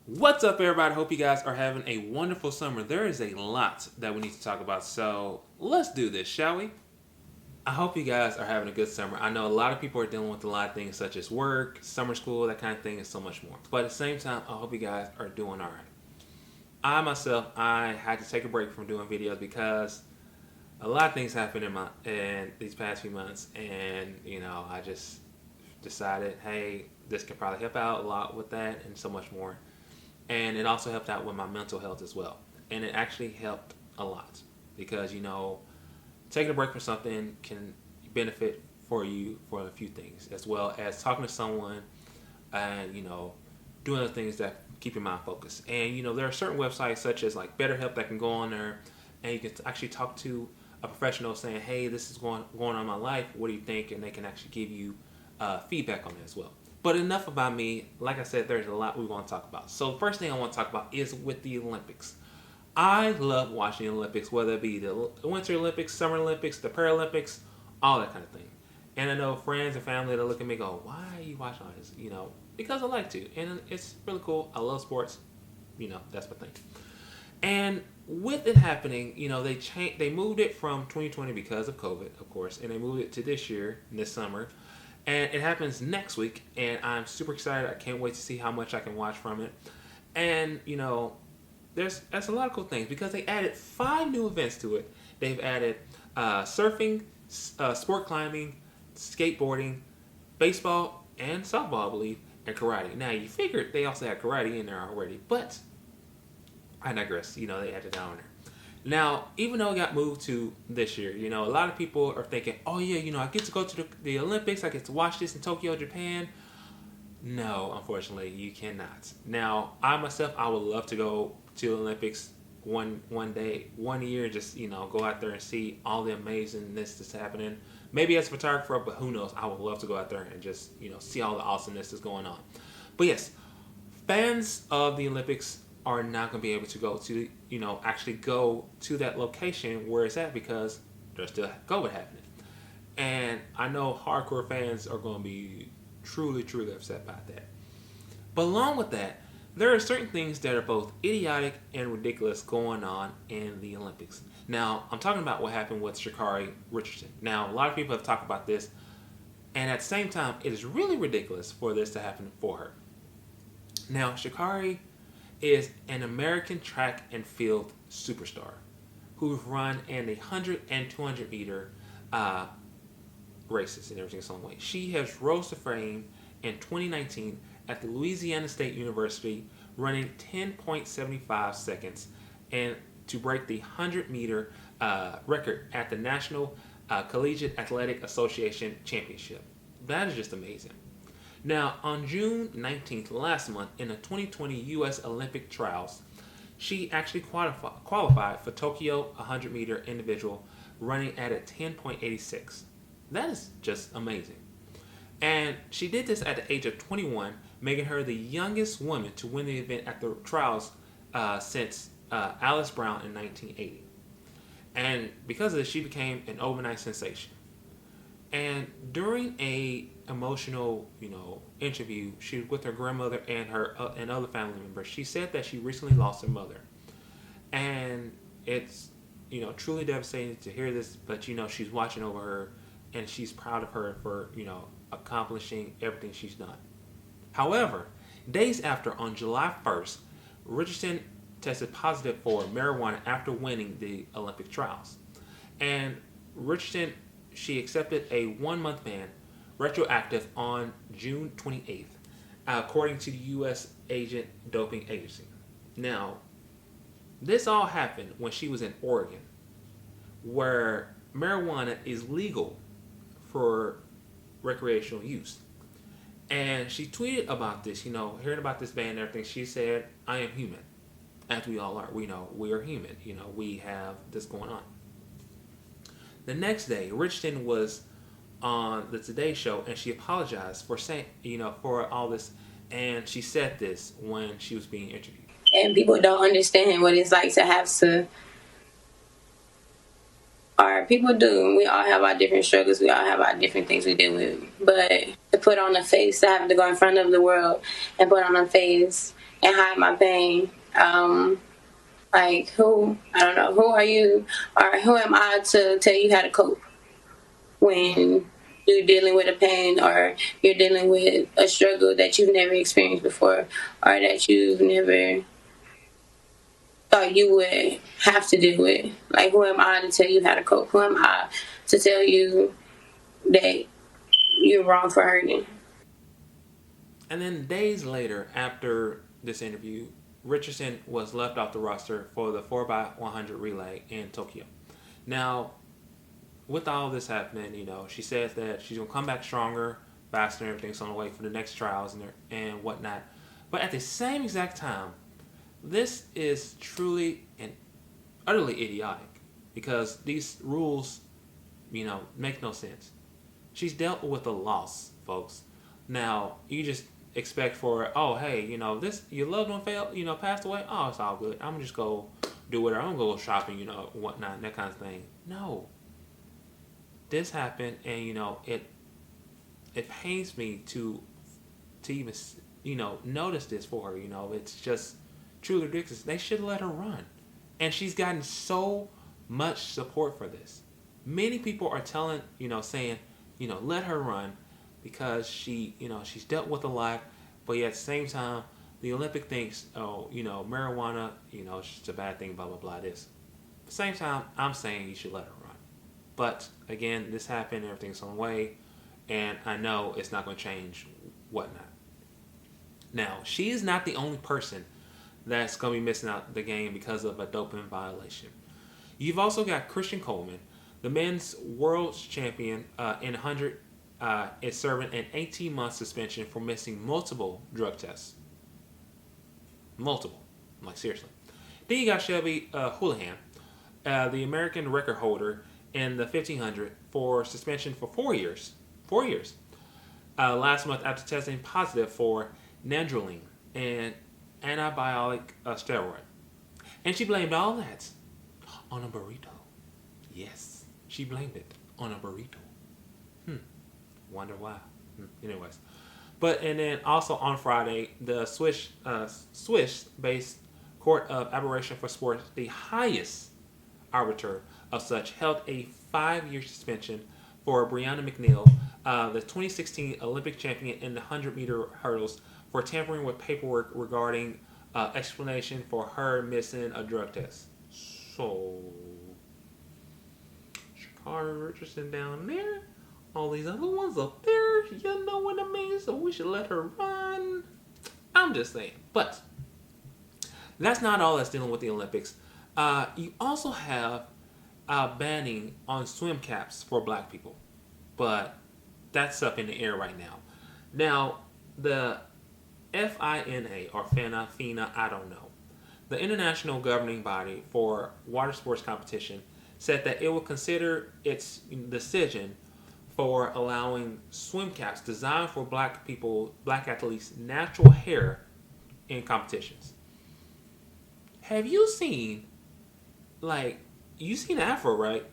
What's up, everybody? Hope you guys are having a wonderful summer. There is a lot that we need to talk about, so let's do this, shall we? I hope you guys are having a good summer. I know a lot of people are dealing with a lot of things such as work, summer school, that kind of thing, and so much more. But at the same time, I hope you guys are doing all right. I had to take a break from doing videos because a lot of things happened in these past few months, and I just decided, hey, this could probably help out a lot with that and so much more. And it also helped out with my mental health as well. And it actually helped a lot because taking a break from something can benefit for you for a few things, as well as talking to someone and doing the things that keep your mind focused. And there are certain websites such as like BetterHelp that can go on there, and you can actually talk to a professional saying, hey, this is going on in my life, what do you think? And they can actually give you feedback on it as well. But enough about me. Like I said, there's a lot we want to talk about. So the first thing I want to talk about is with the Olympics. I love watching the Olympics, whether it be the Winter Olympics, Summer Olympics, the Paralympics, all that kind of thing. And I know friends and family that look at me and go, why are you watching all this? Because I like to. And it's really cool. I love sports. That's my thing. And with it happening, they moved it from 2020 because of COVID, of course, and they moved it to this year, this summer. And it happens next week, and I'm super excited. I can't wait to see how much I can watch from it. And, that's a lot of cool things because they added 5 new events to it. They've added surfing, sport climbing, skateboarding, baseball, and softball, I believe, and karate. Now, you figured they also had karate in there already, but I digress. They added that on there. Now, even though it got moved to this year, a lot of people are thinking, oh yeah, I get to go to the Olympics, I get to watch this in Tokyo, Japan. No, unfortunately, you cannot. Now, I myself, I would love to go to the Olympics one day, one year, just, go out there and see all the amazingness that's happening. Maybe as a photographer, but who knows, I would love to go out there and just, see all the awesomeness that's going on. But yes, fans of the Olympics are not going to be able to go to, actually go to that location where it's at because there's still COVID happening. And I know hardcore fans are going to be truly, truly upset about that. But along with that, there are certain things that are both idiotic and ridiculous going on in the Olympics. Now, I'm talking about what happened with Sha'Carri Richardson. Now, a lot of people have talked about this, and at the same time, it is really ridiculous for this to happen for her. Now, Sha'Carri is an American track and field superstar who's run in the 100 and 200 meter races and everything some way. She has rose to fame in 2019 at the Louisiana State University, running 10.75 seconds and to break the 100 meter record at the National Collegiate Athletic Association Championship. That is just amazing. Now, on June 19th last month, in the 2020 U.S. Olympic trials, she actually qualified for Tokyo 100 meter individual, running at a 10.86. That is just amazing. And she did this at the age of 21, making her the youngest woman to win the event at the trials since Alice Brown in 1980. And because of this, she became an overnight sensation. And during a emotional, interview, she was with her grandmother and her and other family members. She said that she recently lost her mother, and it's truly devastating to hear this. But she's watching over her, and she's proud of her for accomplishing everything she's done. However, days after, on July 1st, Richardson tested positive for marijuana after winning the Olympic trials, and Richardson, she accepted a 1-month ban, retroactive on June 28th, according to the U.S. Agent Doping Agency. Now, this all happened when she was in Oregon, where marijuana is legal for recreational use. And she tweeted about this, hearing about this ban and everything. She said, I am human, as we all are. We are human. We have this going on. The next day, Richardson was on the Today Show, and she apologized for saying, for all this, and she said this when she was being interviewed. And people don't understand what it's like to have to Or people do. We all have our different struggles. We all have our different things we deal with. But to put on a face, to have to go in front of the world and put on a face and hide my pain. Like, I don't know, who are you, or who am I to tell you how to cope when you're dealing with a pain, or you're dealing with a struggle that you've never experienced before, or that you've never thought you would have to deal with. Like, who am I to tell you how to cope? Who am I to tell you that you're wrong for hurting? And then days later, after this interview, Richardson was left off the roster for the 4x100 relay in Tokyo. Now, with all this happening, she says that she's going to come back stronger, faster, and everything's on the way for the next trials and whatnot. But at the same exact time, this is truly and utterly idiotic because these rules, make no sense. She's dealt with a loss, folks. Now, you just expect for, oh, hey, this, your loved one passed away. Oh, it's all good. I'm going to just go do whatever. I'm going to go shopping, whatnot, that kind of thing. No. This happened, and, it pains me to even, notice this for her. It's just truly ridiculous. They should let her run. And she's gotten so much support for this. Many people are saying, let her run because she's dealt with a lot, but yet at the same time, the Olympic thinks, oh, marijuana, it's a bad thing, blah, blah, blah, this. At the same time, I'm saying you should let her run. But again, this happened, everything's on the way, and I know it's not going to change whatnot. Now, she is not the only person that's going to be missing out the game because of a doping violation. You've also got Christian Coleman, the men's world champion in 100, is serving an 18-month suspension for missing multiple drug tests. Multiple. Like, seriously. Then you got Shelby Houlihan, the American record holder in the 1500, for suspension for 4 years. 4 years. Last month after testing positive for nandrolone, an antibiotic steroid. And she blamed all that on a burrito. Yes, she blamed it on a burrito. Wonder why. Anyways. And then also on Friday, the Swiss-based Court of Arbitration for Sports, the highest arbiter of such, held a 5-year suspension for Brianna McNeil, the 2016 Olympic champion in the 100-meter hurdles, for tampering with paperwork regarding explanation for her missing a drug test. So, Sha'Carri Richardson down there, all these other ones up there, you know what I mean? So we should let her run. I'm just saying. But that's not all that's dealing with the Olympics. You also have banning on swim caps for black people. But that's up in the air right now. Now, the FINA or FINA, I don't know. The International Governing Body for Water Sports Competition said that it will consider its decision for allowing swim caps designed for black athletes' natural hair in competitions. Have you seen, you've seen an afro, right?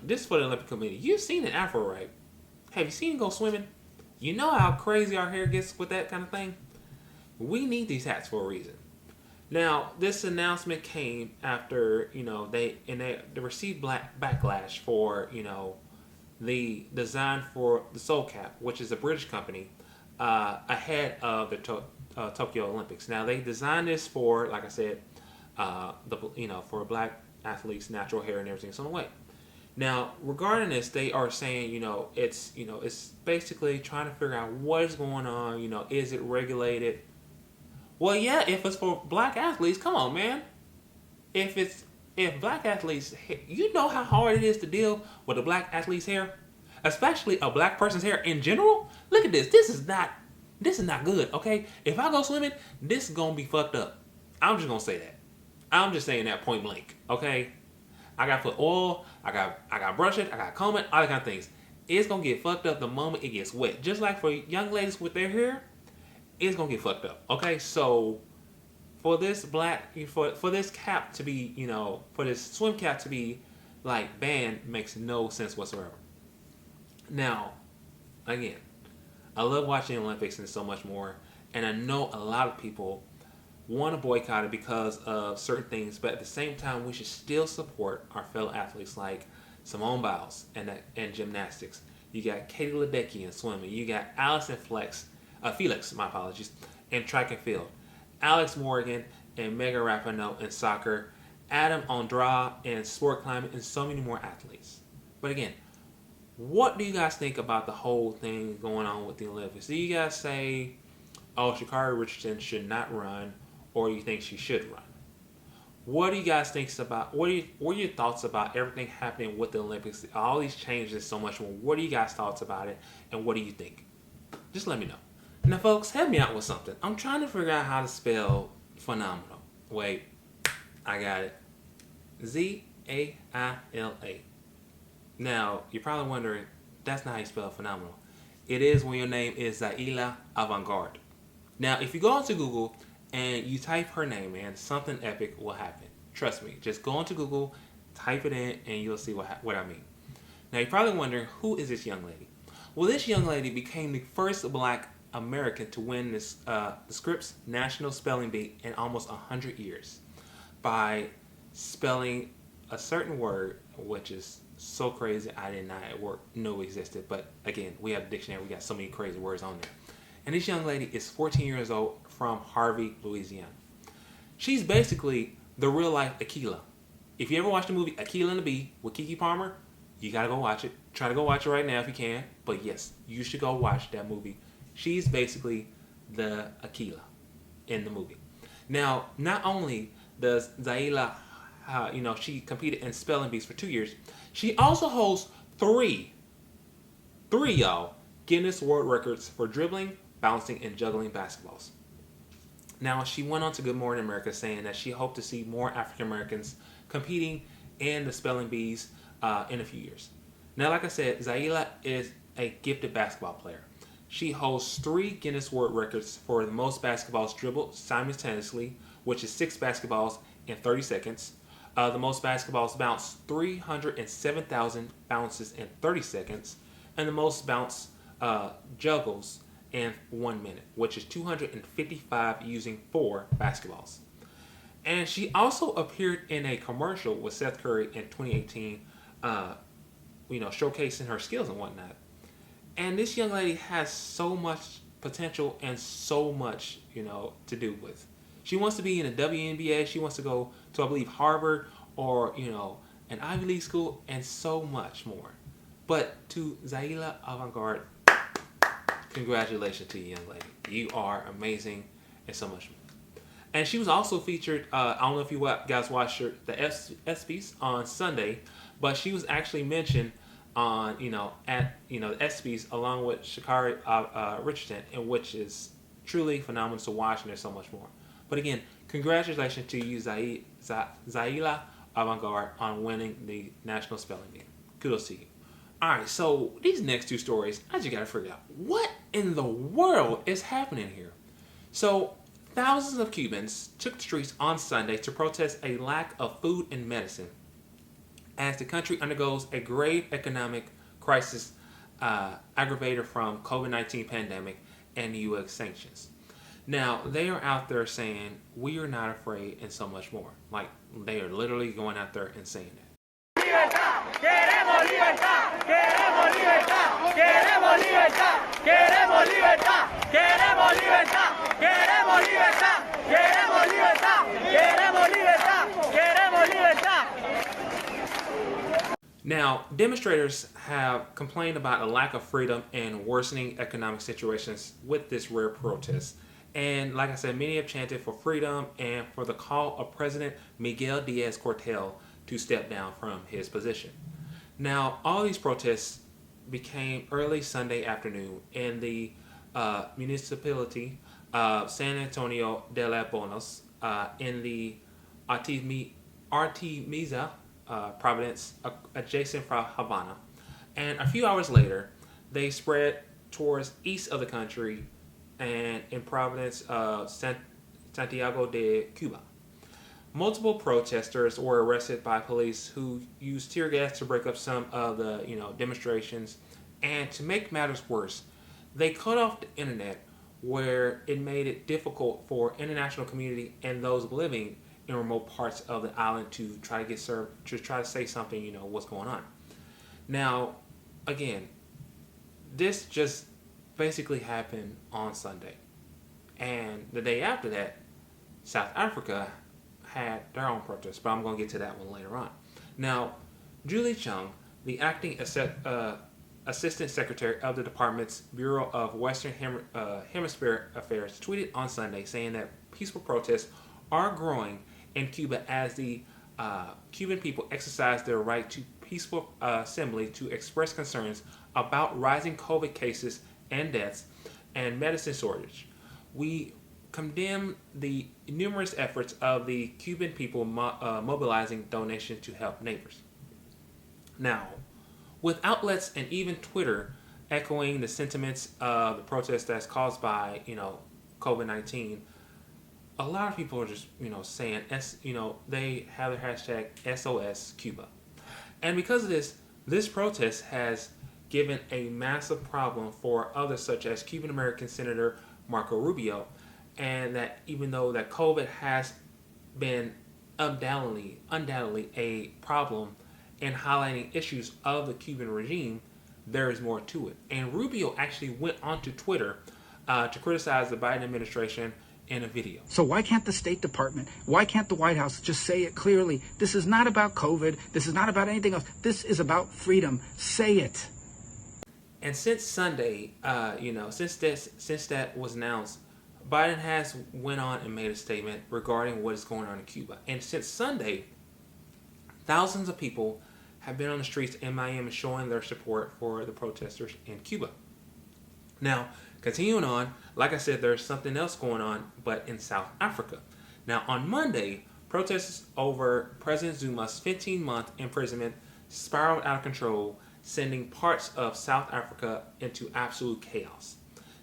This is for the Olympic Committee. You've seen an afro, right? Have you seen it go swimming? You know how crazy our hair gets with that kind of thing? We need these hats for a reason. Now, this announcement came after, they received backlash for, the design for the Soul Cap, which is a British company, ahead of the Tokyo Olympics. Now, they designed this for, like I said, for black athletes' natural hair and everything's on the way. Now, regarding this, they are saying, it's basically trying to figure out what is going on. Is it regulated? Well, yeah, if it's for black athletes, come on, man. If black athletes, you know how hard it is to deal with a black athlete's hair, especially a black person's hair in general. Look at this. This is not good. Okay, if I go swimming, this is gonna be fucked up. I'm just gonna say that. I'm just saying that point blank. Okay, I gotta put oil. I got brush it. I got comb it. All that kind of things. It's gonna get fucked up the moment it gets wet. Just like for young ladies with their hair, it's gonna get fucked up. Okay, so for this for this cap to be, for this swim cap to be banned makes no sense whatsoever. Now, again, I love watching the Olympics and so much more, and I know a lot of people want to boycott it because of certain things, but at the same time, we should still support our fellow athletes like Simone Biles and gymnastics. You got Katie Ledecky in swimming. You got Allison Felix, my apologies, in track and field. Alex Morgan and Megan Rapinoe in soccer. Adam Andrade in sport climbing, and so many more athletes. But again, what do you guys think about the whole thing going on with the Olympics? Do you guys say, oh, Sha'Carri Richardson should not run, or you think she should run? What do you guys think about? What are your thoughts about everything happening with the Olympics? All these changes, so much more. What are you guys' thoughts about it, and what do you think? Just let me know. Now, folks, help me out with something. I'm trying to figure out how to spell phenomenal. Wait, I got it. Zaila. Now, you're probably wondering, that's not how you spell phenomenal. It is when your name is Zaila Avant-Grande. Now, if you go onto Google and you type her name in, something epic will happen. Trust me. Just go onto Google, type it in, and you'll see what I mean. Now, you're probably wondering, who is this young lady? Well, this young lady became the first Black American to win this the Scripps National Spelling Bee in almost 100 years by spelling a certain word, which is so crazy I did not know existed. But again, we have a dictionary. We got so many crazy words on there. And this young lady is 14 years old from Harvey, Louisiana. She's basically the real life Akilah. If you ever watched the movie Akilah and the Bee with Keke Palmer, you gotta go watch it. Try to go watch it right now if you can. But yes, you should go watch that movie. She's basically the Akilah in the movie. Now, not only does Zaila, she competed in spelling bees for 2 years, she also holds three, y'all, Guinness World Records for dribbling, bouncing, and juggling basketballs. Now, she went on to Good Morning America saying that she hoped to see more African Americans competing in the spelling bees in a few years. Now, like I said, Zaila is a gifted basketball player. She holds 3 Guinness World Records for the most basketballs dribbled simultaneously, which is 6 basketballs in 30 seconds. The most basketballs bounced 307,000 bounces in 30 seconds. And the most bounce juggles in 1 minute, which is 255 using 4 basketballs. And she also appeared in a commercial with Seth Curry in 2018, showcasing her skills and whatnot. And this young lady has so much potential and so much, to do with. She wants to be in the WNBA. She wants to go to, I believe, Harvard or, an Ivy League school and so much more. But to Zaila Avant-Grande, congratulations to you, young lady. You are amazing and so much more. And she was also featured, I don't know if you guys watched the ESPYs on Sunday, but she was actually mentioned on, at the ESPYs along with Sha'Carri Richardson, and which is truly phenomenal to watch, and there's so much more. But again, congratulations to you, Zaila Avant-Grande, on winning the National Spelling Bee. Kudos to you. Alright, so these next 2 stories, I just gotta figure out, what in the world is happening here? So, thousands of Cubans took the streets on Sunday to protest a lack of food and medicine as the country undergoes a grave economic crisis aggravated from COVID-19 pandemic and U.S. sanctions. Now, they are out there saying, we are not afraid, and so much more. Like, they are literally going out there and saying that. Queremos libertad, queremos libertad, queremos libertad, queremos libertad, queremos libertad, queremos libertad, queremos libertad, queremos libertad, queremos libertad. Now, demonstrators have complained about a lack of freedom and worsening economic situations with this rare protest. And like I said, many have chanted for freedom and for the call of President Miguel Díaz-Canel to step down from his position. Now, all these protests became early Sunday afternoon in the municipality of San Antonio de los Banos in the Artemisa province adjacent from Havana. And a few hours later, they spread towards east of the country and in province of Santiago de Cuba. Multiple protesters were arrested by police who used tear gas to break up some of the demonstrations. And to make matters worse, they cut off the internet where it made it difficult for international community and those living in remote parts of the island to try to get served, to try to say something, what's going on. Now, again, this just basically happened on Sunday. And the day after that, South Africa had their own protest, but I'm going to get to that one later on. Now, Julie Chung, the acting Assistant Secretary of the Department's Bureau of Western Hemisphere Affairs, tweeted on Sunday saying that peaceful protests are growing in Cuba as the Cuban people exercise their right to peaceful assembly to express concerns about rising COVID cases and deaths and medicine shortage. We condemn the numerous efforts of the Cuban people mobilizing donations to help neighbors. Now, with outlets and even Twitter echoing the sentiments of the protest that's caused by, COVID-19, a lot of people are just, saying, they have their hashtag SOS Cuba. And because of this protest has given a massive problem for others such as Cuban American Senator Marco Rubio, and that even though that COVID has been undoubtedly a problem in highlighting issues of the Cuban regime, there is more to it. And Rubio actually went onto Twitter to criticize the Biden administration in a video. So why can't the State Department, why can't the White House just say it clearly? This is not about COVID. This is not about anything else. This is about freedom. Say it. And since Sunday, since that was announced, Biden has went on and made a statement regarding what is going on in Cuba. And since Sunday, thousands of people have been on the streets in Miami showing their support for the protesters in Cuba. Now, continuing on, like I said, there's something else going on, but in South Africa. Now, on Monday, protests over President Zuma's 15-month imprisonment spiraled out of control, sending parts of South Africa into absolute chaos.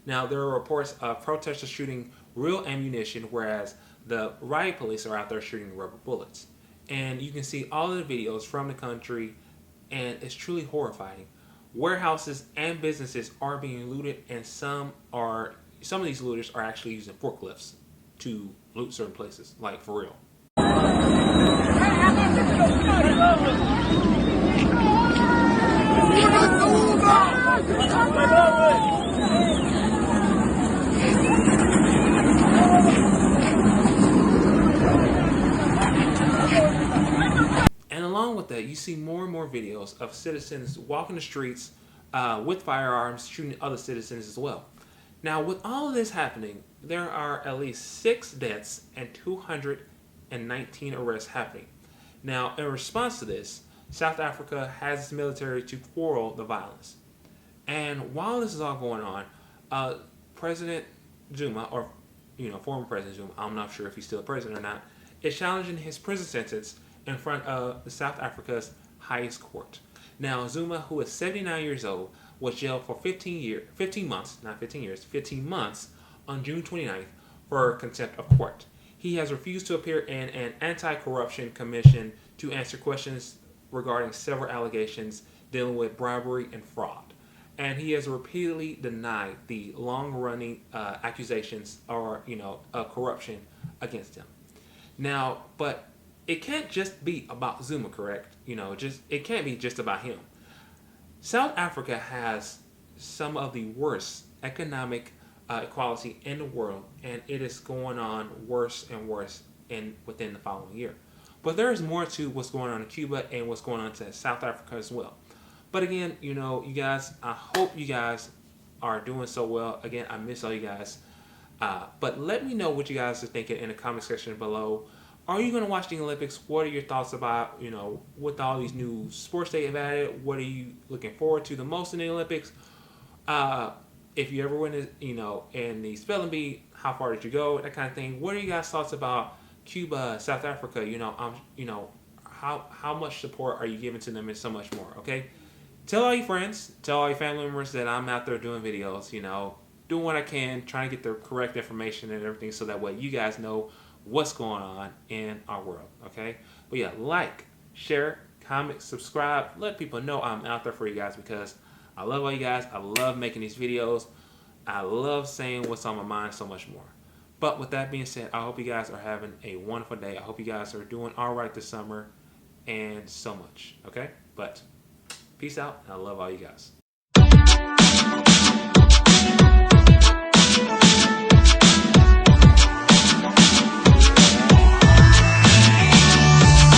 Now, there are reports of protesters shooting real ammunition, whereas the riot police are out there shooting rubber bullets. And you can see all of the videos from the country, and it's truly horrifying. Warehouses and businesses are being looted, and some of these looters are actually using forklifts to loot certain places, like for real. And along with that, you see more and more videos of citizens walking the streets with firearms, shooting other citizens as well. Now, with all of this happening, there are at least 6 deaths and 219 arrests happening. Now, in response to this, South Africa has its military to quell the violence. And while this is all going on, President Zuma, or former President Zuma, I'm not sure if he's still president or not, is challenging his prison sentence in front of the South Africa's highest court. Now, Zuma, who is 79 years old, was jailed for 15 months on June 29th for contempt of court. He has refused to appear in an anti-corruption commission to answer questions regarding several allegations dealing with bribery and fraud. And he has repeatedly denied the long-running accusations of corruption against him. Now, but it can't just be about Zuma, correct? It can't be just about him. South Africa has some of the worst economic equality in the world, and it is going on worse and worse within the following year. But there is more to what's going on in Cuba and what's going on to South Africa as well. But again, you guys, I hope you guys are doing so well. Again, I miss all you guys. But let me know what you guys are thinking in the comment section below. Are you going to watch the Olympics? What are your thoughts about, with all these new sports they have added? What are you looking forward to the most in the Olympics? If you ever win, in the spelling bee, how far did you go? That kind of thing. What are you guys' thoughts about Cuba, South Africa? How much support are you giving to them and so much more? Okay, tell all your friends, tell all your family members that I'm out there doing videos. Doing what I can, trying to get the correct information and everything, so that way you guys know what's going on in our world. Okay, but yeah, like, share, comment, subscribe. Let people know I'm out there for you guys, because I love all you guys. I love making these videos. I love saying what's on my mind so much more. But with that being said, I hope you guys are having a wonderful day. I hope you guys are doing all right this summer and so much. Okay? But peace out, and I love all you guys.